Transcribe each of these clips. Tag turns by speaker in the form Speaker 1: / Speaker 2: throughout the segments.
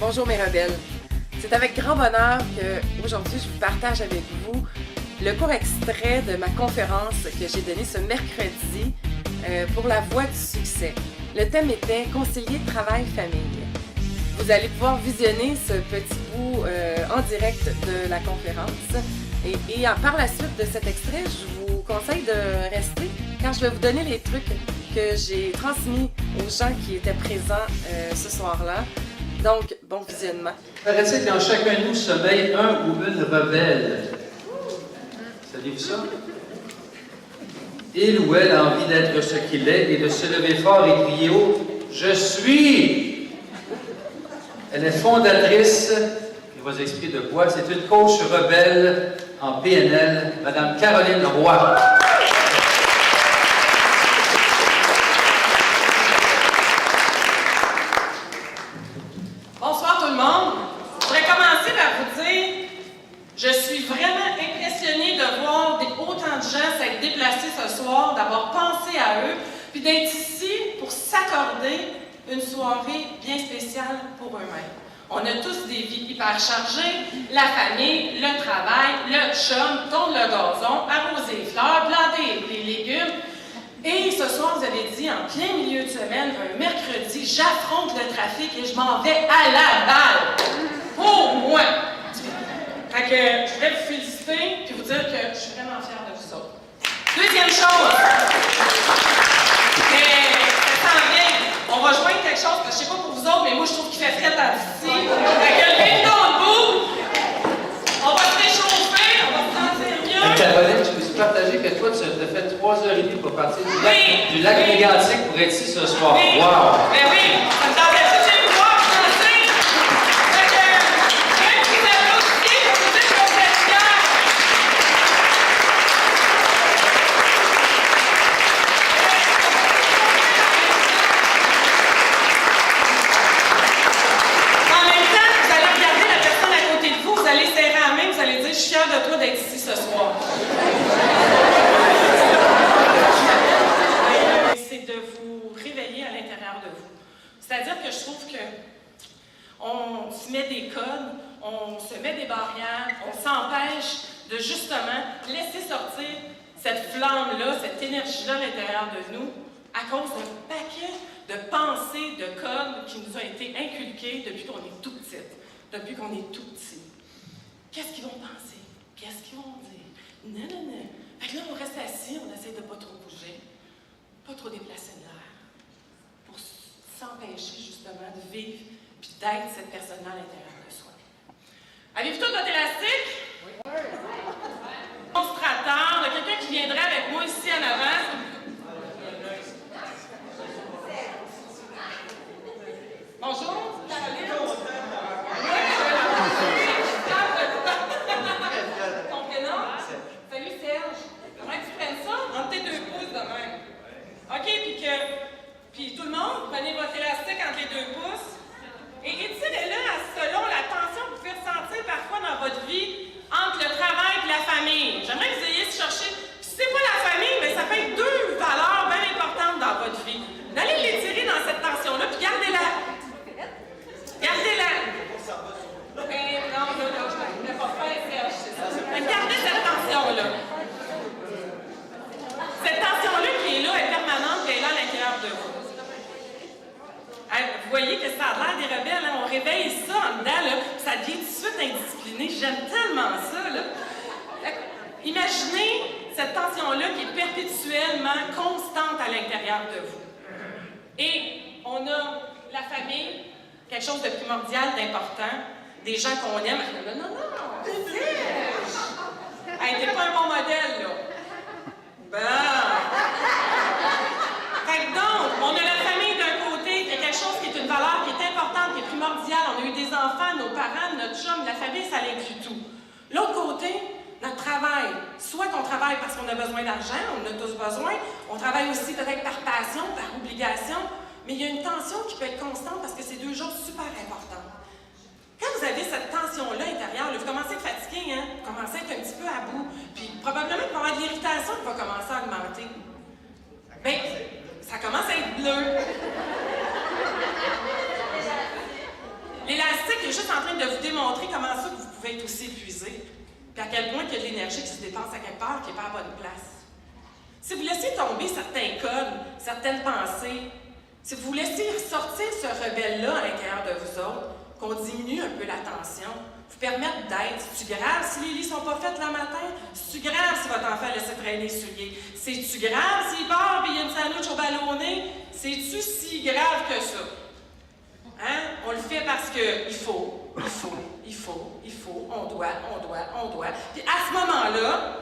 Speaker 1: Bonjour mes rebelles. C'est avec grand bonheur qu'aujourd'hui je vous partage avec vous le court extrait de ma conférence que j'ai donnée ce mercredi pour la voie du succès. Le thème était « Concilier travail-famille ». Vous allez pouvoir visionner ce petit bout en direct de la conférence et par la suite de cet extrait, je vous conseille de rester car je vais vous donner les trucs que j'ai transmis aux gens qui étaient présents ce soir-là. Donc, bon visionnement.
Speaker 2: Paraît-il qu'en chacun de nous sommeille un ou une rebelle. Saviez-vous ça? Il ou elle a envie d'être ce qu'il est et de se lever fort et crier haut « Je suis ». Elle est fondatrice, je vais vous expliquer de quoi, c'est une coach rebelle en PNL, Madame Caroline Roy.
Speaker 3: Bonsoir tout le monde. Je voudrais commencer par vous dire, je suis vraiment impressionnée de voir autant de gens s'être déplacés ce soir, d'avoir pensé à eux, puis d'être ici pour s'accorder une soirée bien spéciale pour eux-mêmes. On a tous des vies hyper chargées, la famille, le travail, le chum, tourne le gazon, arroser les fleurs, planter les légumes. Et ce soir, vous avez dit, en plein milieu de semaine, un mercredi, j'affronte le trafic et je m'en vais à la balle. Pour moi! Fait que je voudrais vous féliciter et vous dire que je suis vraiment fière de vous autres. Deuxième chose, ça s'en vient. On va joindre quelque chose, parce que je sais pas pour vous autres, mais moi je trouve qu'il fait frais à ici. Fait que levez-vous debout. On va se réchauffer, on va se sentir mieux.
Speaker 2: Caroline, je peux partager que toi, tu as fait 3h30 pour partir du lac Mégantic pour être ici ce soir.
Speaker 3: Oui.
Speaker 2: Wow!
Speaker 3: Ben oui, ça me tentait tout de pouvoir danser. Fait que, même si vous avez aussi, je vous dis que vous êtes fiers. En même temps, vous allez regarder la personne à côté de vous, vous allez serrer la main, vous allez dire « Je suis fière de toi d'être ici ce soir. » C'est de vous réveiller à l'intérieur de vous. C'est-à-dire que je trouve que on se met des codes, on se met des barrières, on s'empêche de justement laisser sortir cette flamme-là, cette énergie-là à l'intérieur de nous à cause d'un paquet de pensées, de codes qui nous ont été inculqués depuis qu'on est tout petit. Depuis qu'on est tout petit. Qu'est-ce qu'ils vont penser? Qu'est-ce qu'ils vont dire? Non, non, non. Fait que là, on reste assis, on essaie de ne pas trop bouger, pas trop déplacer de l'air, pour s'empêcher justement de vivre puis d'être cette personne-là à l'intérieur de soi. Avez-vous tout votre élastique? Oui. Démonstrateur, quelqu'un qui viendrait avec moi ici en avant. Bonjour, Caroline. Ton prénom? Salut Serge. J'aimerais que tu prennes ça entre tes 2 pouces de même. OK, puis tout le monde, prenez votre élastique entre les 2 pouces et étirez-le selon la tension que vous pouvez ressentir parfois dans votre vie entre le travail et la famille. J'aimerais que vous ayez cherché. Si c'est pas la famille, mais ça peut être 2 valeurs bien importantes dans votre vie. Vous allez l'étirer dans cette tension-là, puis gardez-la. Gardez-la. Non, je ne voulais pas faire, Serge, c'est ça. Gardez cette tension-là. Cette tension-là qui est là, est permanente, qui est là à l'intérieur de vous. Vous voyez que ça a l'air des rebelles, hein? On réveille ça en dedans, là, ça devient tout de suite indiscipliné. J'aime tellement ça. Là. Imaginez cette tension-là qui est perpétuellement constante à l'intérieur de vous. Et on a la famille, quelque chose de primordial, d'important, des gens qu'on aime. Non, hey, t'es pas un bon modèle, là. Fait que donc, on a la famille d'un côté, qui est quelque chose qui est une valeur qui est importante, qui est primordiale. On a eu des enfants, nos parents, notre chum, la famille, ça inclut tout. L'autre côté, notre travail. Soit qu'on travaille parce qu'on a besoin d'argent, on en a tous besoin. On travaille aussi peut-être par passion, par obligation. Mais il y a une tension qui peut être constante parce que c'est 2 choses super importantes. Quand vous avez cette tension-là intérieure, là, vous commencez à être fatigué, hein? Vous commencez à être un petit peu à bout. Puis probablement qu'il va y avoir de l'irritation qui va commencer à augmenter. Bien, ça commence à être bleu. L'élastique de vous démontrer comment ça que vous pouvez être aussi épuisé, puis à quel point il y a de l'énergie qui se dépense à quelque part qui n'est pas à bonne place. Si vous laissez tomber certains codes, certaines pensées, si vous laissez sortir ce rebelle-là à l'intérieur de vous autres, qu'on diminue un peu la tension, vous permettre d'être. C'est-tu grave si les lits sont pas faits le matin? C'est-tu grave si votre enfant laisse traîner sur le lit? C'est-tu grave s'il part et il y a une sandwich au ballonné? C'est-tu si grave que ça? Hein? On le fait parce que il faut, on doit. Puis à ce moment-là,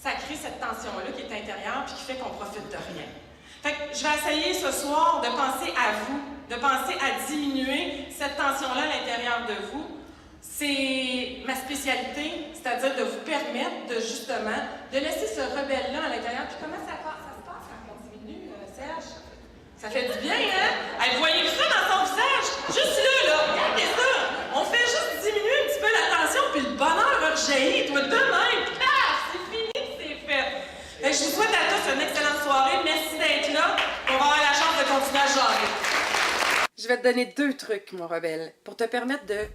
Speaker 3: ça crée cette tension-là qui est intérieure puis qui fait qu'on profite de rien. Fait que je vais essayer ce soir de penser à vous, de penser à diminuer cette tension-là à l'intérieur de vous. C'est ma spécialité, c'est-à-dire de vous permettre de justement, de laisser ce rebelle-là à l'intérieur. Puis comment ça se passe quand on diminue, Serge? Ça fait du bien, hein? Hey, voyez-vous ça dans son visage? Juste là, regardez ça! On fait juste diminuer un petit peu la tension, puis le bonheur rejaillit, toi, de même. Paf! C'est fini, c'est fait. Fait que je vous souhaite à tous une excellente soirée. Merci d'être là. On va avoir la chance de continuer à jaser.
Speaker 1: Je vais te donner 2 trucs, mon rebelle, pour te permettre de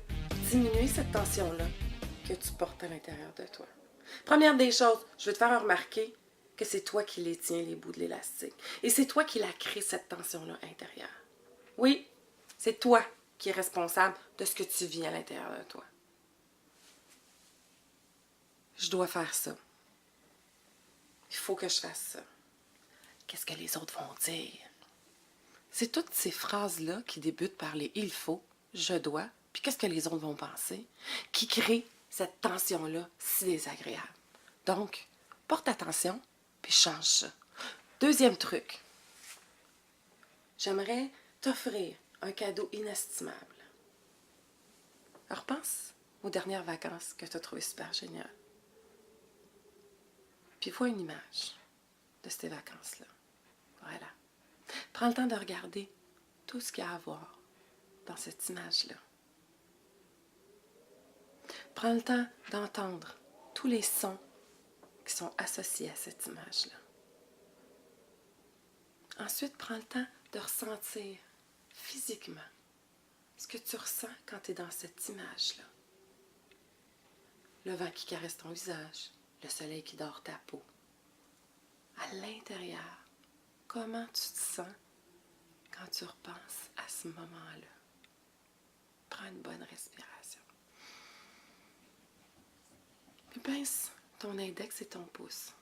Speaker 1: diminuer cette tension-là que tu portes à l'intérieur de toi. Première des choses, je vais te faire remarquer que c'est toi qui les tiens, les bouts de l'élastique. Et c'est toi qui la crée, cette tension-là intérieure. Oui, c'est toi qui es responsable de ce que tu vis à l'intérieur de toi. Je dois faire ça. Il faut que je fasse ça. Qu'est-ce que les autres vont dire? C'est toutes ces phrases-là qui débutent par les « il faut »,« je dois », puis qu'est-ce que les autres vont penser, qui créent cette tension-là si désagréable. Donc, porte attention, puis change ça. Deuxième truc, j'aimerais t'offrir un cadeau inestimable. Alors, pense aux dernières vacances que tu as trouvées super géniales. Puis vois une image de ces vacances-là. Voilà. Prends le temps de regarder tout ce qu'il y a à voir dans cette image-là. Prends le temps d'entendre tous les sons qui sont associés à cette image-là. Ensuite, prends le temps de ressentir physiquement ce que tu ressens quand tu es dans cette image-là. Le vent qui caresse ton visage, le soleil qui dore ta peau. À l'intérieur, comment tu te sens quand tu repenses à ce moment-là? Prends une bonne respiration. Puis pince ton index et ton pouce.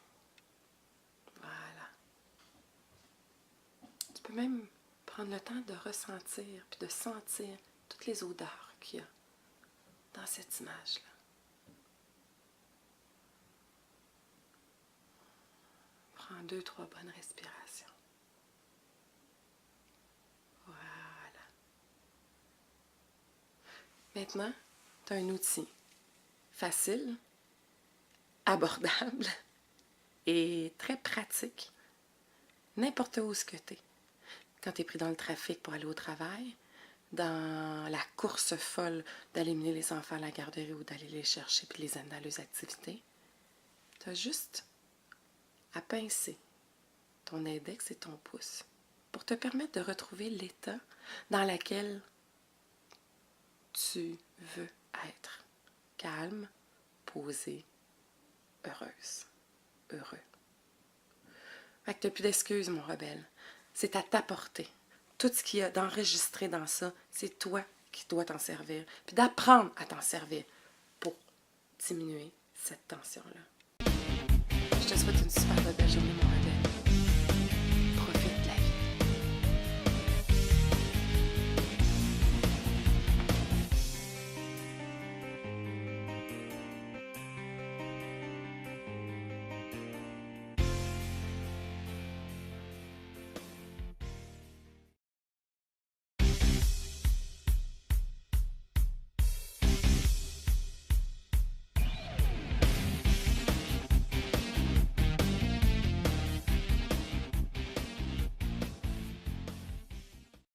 Speaker 1: Voilà. Tu peux même prendre le temps de ressentir puis de sentir toutes les odeurs qu'il y a dans cette image-là. Prends 2-3 bonnes respirations. Voilà. Maintenant, tu as un outil facile, abordable et très pratique, n'importe où ce que tu es. Quand tu es pris dans le trafic pour aller au travail, dans la course folle d'aller mener les enfants à la garderie ou d'aller les chercher puis les amener à leurs activités, tu as juste à pincer ton index et ton pouce pour te permettre de retrouver l'état dans lequel tu veux être. Calme, posé, heureuse, heureux. Fait que tu n'as plus d'excuses, mon rebelle. C'est à ta portée. Tout ce qu'il y a d'enregistré dans ça, c'est toi qui dois t'en servir. Puis d'apprendre à t'en servir pour diminuer cette tension-là. Je te souhaite une super belle journée, mon rebelle.